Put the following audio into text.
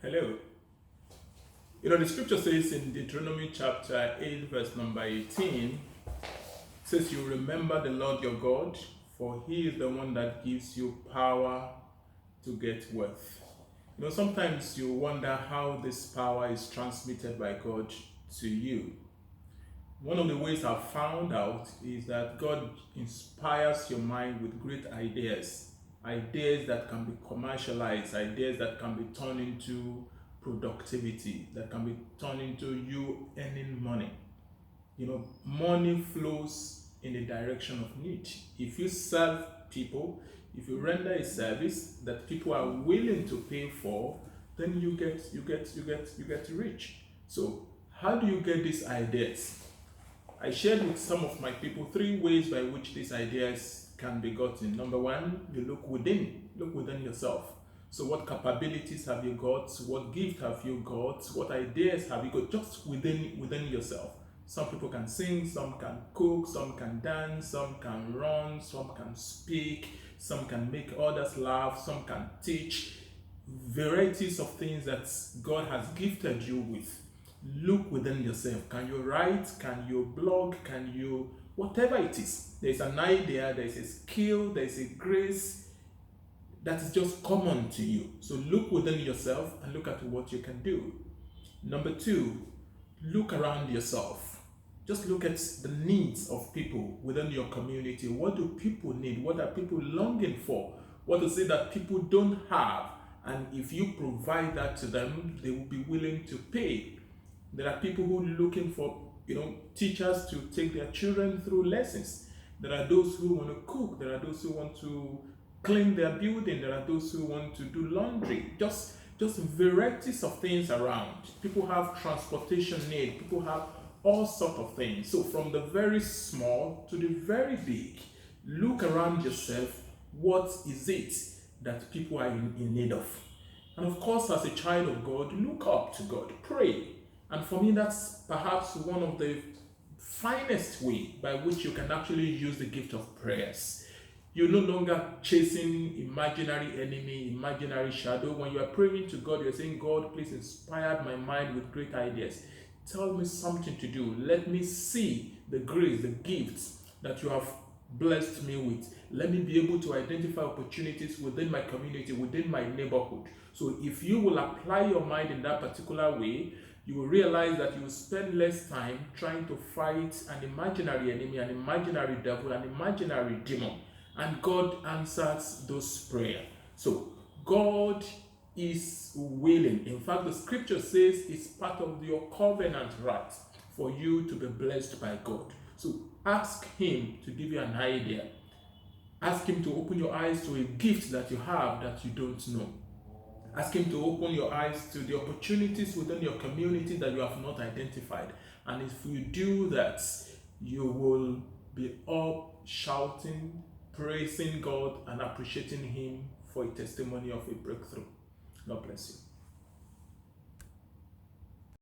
Hello. The scripture says in Deuteronomy chapter 8, verse number 18, it says, "You remember the Lord your God, for he is the one that gives you power to get wealth." Sometimes you wonder how this power is transmitted by God to you. One of the ways I've found out is that God inspires your mind with great ideas, ideas that can be commercialized, ideas that can be turned into productivity, that can be turned into you earning money. Money flows in the direction of need. If you serve people, if you render a service that people are willing to pay for, then you get rich. So how do you get these ideas? I shared with some of my people 3 ways by which these ideas can be gotten. Number one, you look within yourself. So what capabilities have you got? What gift have you got? What ideas have you got just within yourself? Some people can sing, some can cook, some can dance, some can run, some can speak, some can make others laugh, some can teach. Varieties of things that God has gifted you with. Look within yourself. Can you write? Can you blog? Can you, whatever it is, there's an idea, there's a skill, there's a grace that is just common to you. So look within yourself and look at what you can do. Number two, look around yourself. Just look at the needs of people within your community. What do people need? What are people longing for? What is it that people don't have? And if you provide that to them, they will be willing to pay. There are people who are looking for, teachers to take their children through lessons. There are those who want to cook. There are those who want to clean their building. There are those who want to do laundry. Just varieties of things around. People have transportation need. People have all sorts of things. So from the very small to the very big, look around yourself. What is it that people are in need of? And of course, as a child of God, look up to God. Pray. And for me, that's perhaps one of the finest way by which you can actually use the gift of prayers. You're no longer chasing imaginary enemy, imaginary shadow. When you are praying to God, you're saying, "God, please inspire my mind with great ideas. Tell me something to do. Let me see the grace, the gifts that you have blessed me with. Let me be able to identify opportunities within my community, within my neighborhood." So if you will apply your mind in that particular way, you will realize that you will spend less time trying to fight an imaginary enemy, an imaginary devil, an imaginary demon. And God answers those prayers. So God is willing. In fact, the scripture says it's part of your covenant right for you to be blessed by God. So ask him to give you an idea. Ask him to open your eyes to a gift that you have that you don't know. Ask him to open your eyes to the opportunities within your community that you have not identified. And if you do that, you will be up shouting, praising God, and appreciating him for a testimony of a breakthrough. God bless you.